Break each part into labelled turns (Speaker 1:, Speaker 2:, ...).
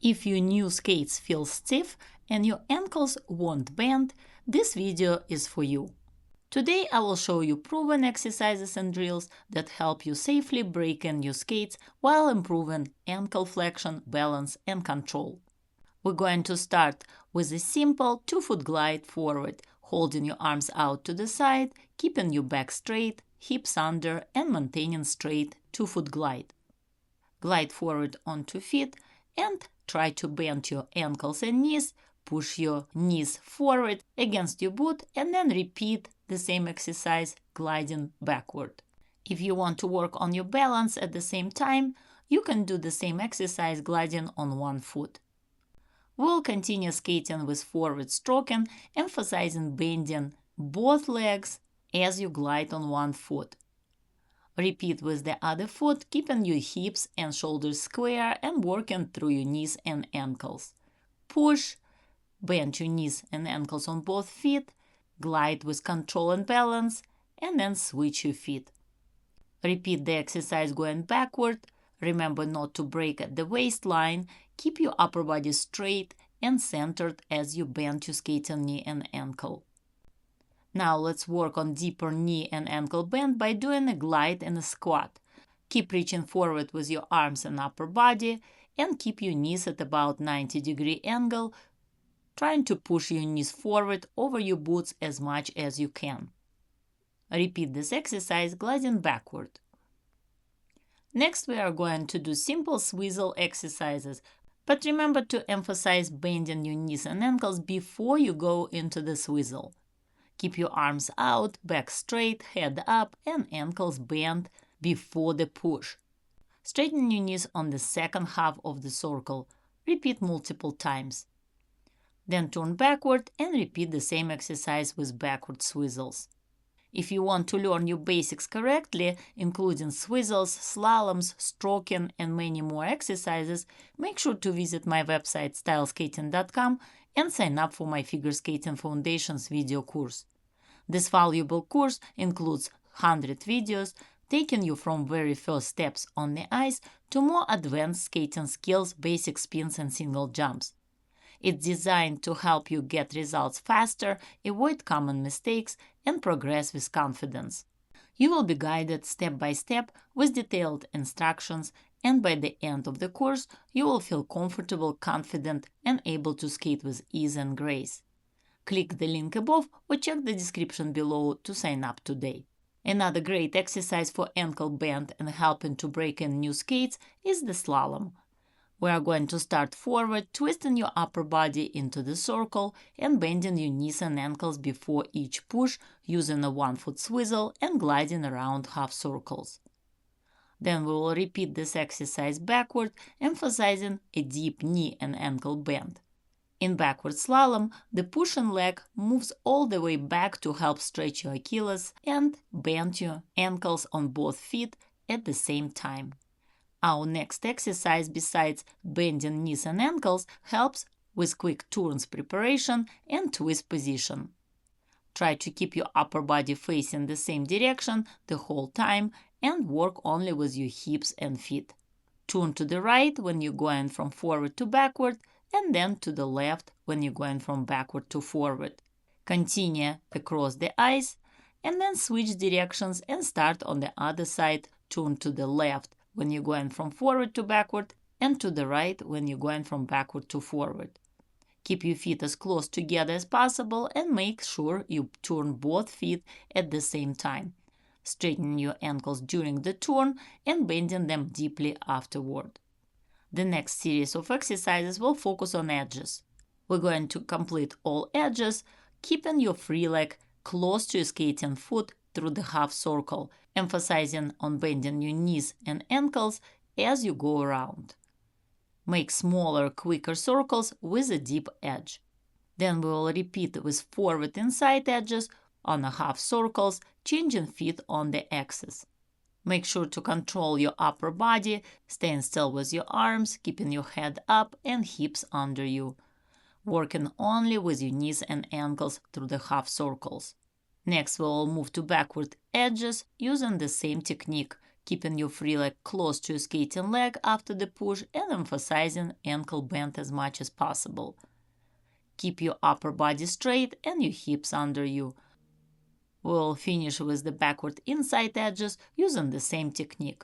Speaker 1: If your new skates feel stiff and your ankles won't bend, this video is for you. Today I will show you proven exercises and drills that help you safely break in your skates while improving ankle flexion, balance and control. We're going to start with a simple 2-foot glide forward, holding your arms out to the side, keeping your back straight, hips under and maintaining straight 2-foot glide. Glide forward on 2 feet and try to bend your ankles and knees, push your knees forward against your boot and then repeat the same exercise gliding backward. If you want to work on your balance at the same time, you can do the same exercise gliding on 1 foot. We'll continue skating with forward stroking, emphasizing bending both legs as you glide on 1 foot. Repeat with the other foot, keeping your hips and shoulders square and working through your knees and ankles. Push, bend your knees and ankles on both feet, glide with control and balance, and then switch your feet. Repeat the exercise going backward. Remember not to break at the waistline. Keep your upper body straight and centered as you bend your skating knee and ankle. Now let's work on deeper knee and ankle bend by doing a glide and a squat. Keep reaching forward with your arms and upper body and keep your knees at about 90-degree angle, trying to push your knees forward over your boots as much as you can. Repeat this exercise gliding backward. Next we are going to do simple swizzle exercises, but remember to emphasize bending your knees and ankles before you go into the swizzle. Keep your arms out, back straight, head up, and ankles bent before the push. Straighten your knees on the second half of the circle. Repeat multiple times. Then turn backward and repeat the same exercise with backward swizzles. If you want to learn your basics correctly, including swizzles, slaloms, stroking, and many more exercises, make sure to visit my website styleskating.com and sign up for my Figure Skating Foundations video course. This valuable course includes 100 videos taking you from very first steps on the ice to more advanced skating skills, basic spins and single jumps. It's designed to help you get results faster, avoid common mistakes, and progress with confidence. You will be guided step by step with detailed instructions, and by the end of the course, you will feel comfortable, confident, and able to skate with ease and grace. Click the link above or check the description below to sign up today. Another great exercise for ankle bend and helping to break in new skates is the slalom. We are going to start forward, twisting your upper body into the circle and bending your knees and ankles before each push using a 1-foot swizzle and gliding around half circles. Then we will repeat this exercise backward, emphasizing a deep knee and ankle bend. In backward slalom, the pushing leg moves all the way back to help stretch your Achilles and bend your ankles on both feet at the same time. Our next exercise, besides bending knees and ankles, helps with quick turns preparation and twist position. Try to keep your upper body facing the same direction the whole time and work only with your hips and feet. Turn to the right when you're going from forward to backward, and then to the left when you're going from backward to forward. Continue across the ice, and then switch directions and start on the other side. Turn to the left when you're going from forward to backward, and to the right when you're going from backward to forward. Keep your feet as close together as possible and make sure you turn both feet at the same time. Straighten your ankles during the turn and bending them deeply afterward. The next series of exercises will focus on edges. We're going to complete all edges, keeping your free leg close to your skating foot through the half circle, emphasizing on bending your knees and ankles as you go around. Make smaller, quicker circles with a deep edge. Then we will repeat with forward and side edges on the half circles, changing feet on the axis. Make sure to control your upper body, staying still with your arms, keeping your head up and hips under you. Working only with your knees and ankles through the half circles. Next, we will move to backward edges using the same technique, keeping your free leg close to your skating leg after the push and emphasizing ankle bend as much as possible. Keep your upper body straight and your hips under you. We'll finish with the backward inside edges using the same technique.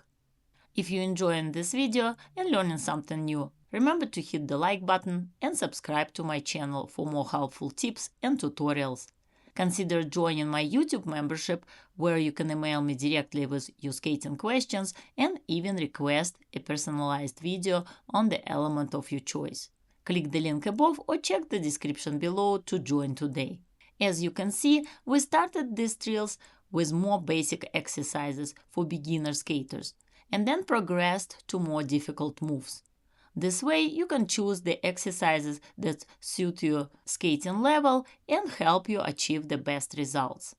Speaker 1: If you're enjoying this video and learning something new, remember to hit the like button and subscribe to my channel for more helpful tips and tutorials. Consider joining my YouTube membership, where you can email me directly with your skating questions and even request a personalized video on the element of your choice. Click the link above or check the description below to join today. As you can see, we started these drills with more basic exercises for beginner skaters and then progressed to more difficult moves. This way, you can choose the exercises that suit your skating level and help you achieve the best results.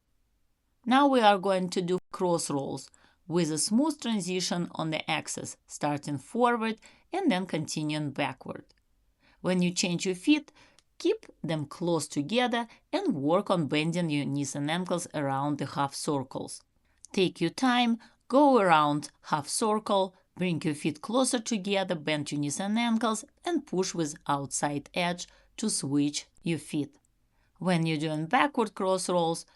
Speaker 1: Now we are going to do cross rolls with a smooth transition on the axis, starting forward and then continuing backward. When you change your feet, keep them close together and work on bending your knees and ankles around the half circles. Take your time, go around half circle, bring your feet closer together, bend your knees and ankles, and push with outside edge to switch your feet. When you're doing backward cross rolls,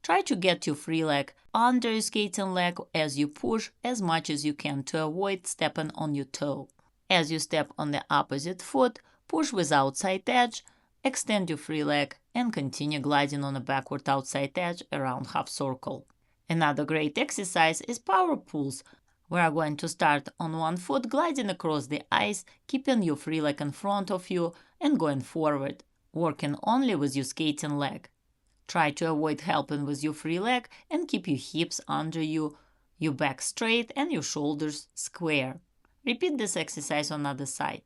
Speaker 1: try to get your free leg under your skating leg as you push as much as you can to avoid stepping on your toe. As you step on the opposite foot, push with outside edge, extend your free leg, and continue gliding on a backward outside edge around half circle. Another great exercise is power pulls. We are going to start on one foot, gliding across the ice, keeping your free leg in front of you and going forward, working only with your skating leg. Try to avoid helping with your free leg and keep your hips under you, your back straight and your shoulders square. Repeat this exercise on the other side.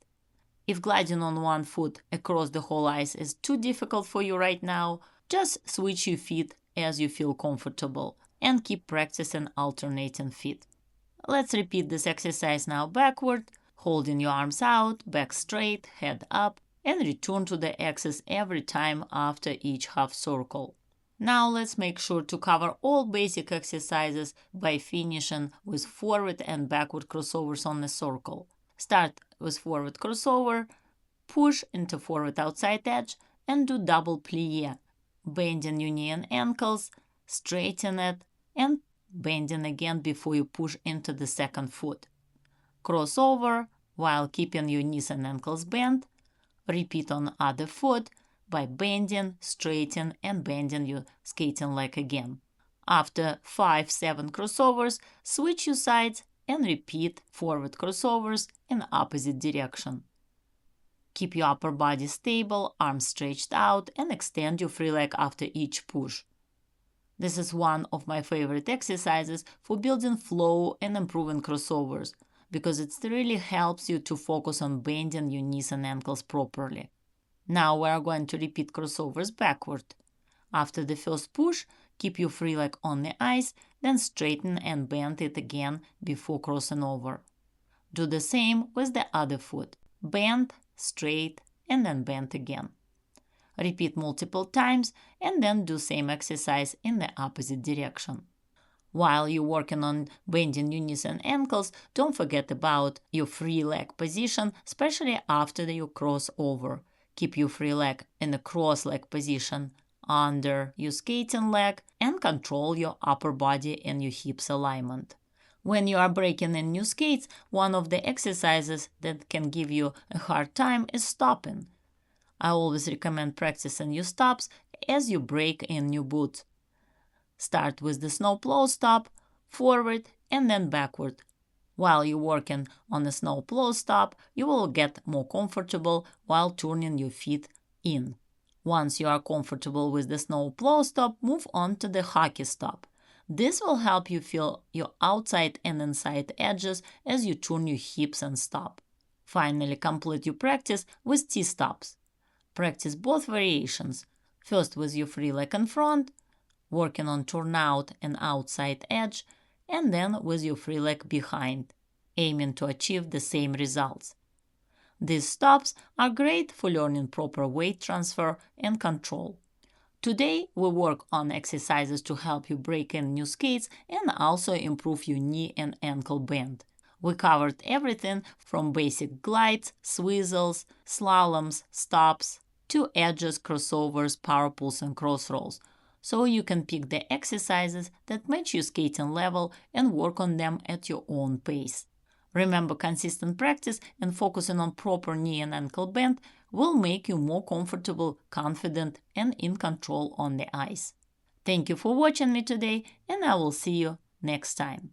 Speaker 1: If gliding on one foot across the whole ice is too difficult for you right now, just switch your feet as you feel comfortable and keep practicing alternating feet. Let's repeat this exercise now backward, holding your arms out, back straight, head up, and return to the axis every time after each half circle. Now let's make sure to cover all basic exercises by finishing with forward and backward crossovers on the circle. Start with forward crossover, push into forward outside edge, and do double plie, bending your knee and ankles, straighten it, and bending again before you push into the second foot. Crossover while keeping your knees and ankles bent. Repeat on other foot by bending, straightening, and bending your skating leg again. After 5-7 crossovers, switch your sides and repeat forward crossovers in opposite direction. Keep your upper body stable, arms stretched out, and extend your free leg after each push. This is one of my favorite exercises for building flow and improving crossovers, because it really helps you to focus on bending your knees and ankles properly. Now we are going to repeat crossovers backward. After the first push, keep your free leg on the ice, then straighten and bend it again before crossing over. Do the same with the other foot. Bend, straight, and then bend again. Repeat multiple times and then do same exercise in the opposite direction. While you're working on bending your knees and ankles, don't forget about your free leg position, especially after you cross over. Keep your free leg in a cross leg position under your skating leg and control your upper body and your hips alignment. When you are breaking in new skates, one of the exercises that can give you a hard time is stopping. I always recommend practicing your stops as you break in new boots. Start with the snow plow stop, forward and then backward. While you're working on a snow plow stop, you will get more comfortable while turning your feet in. Once you are comfortable with the snow plow stop, move on to the hockey stop. This will help you feel your outside and inside edges as you turn your hips and stop. Finally, complete your practice with T-stops. Practice both variations, first with your free leg in front, working on turnout and outside edge, and then with your free leg behind, aiming to achieve the same results. These stops are great for learning proper weight transfer and control. Today, we work on exercises to help you break in new skates and also improve your knee and ankle bend. We covered everything from basic glides, swizzles, slaloms, stops, to edges, crossovers, power pulls, and cross rolls, so you can pick the exercises that match your skating level and work on them at your own pace. Remember, consistent practice and focusing on proper knee and ankle bend will make you more comfortable, confident, and in control on the ice. Thank you for watching me today, and I will see you next time.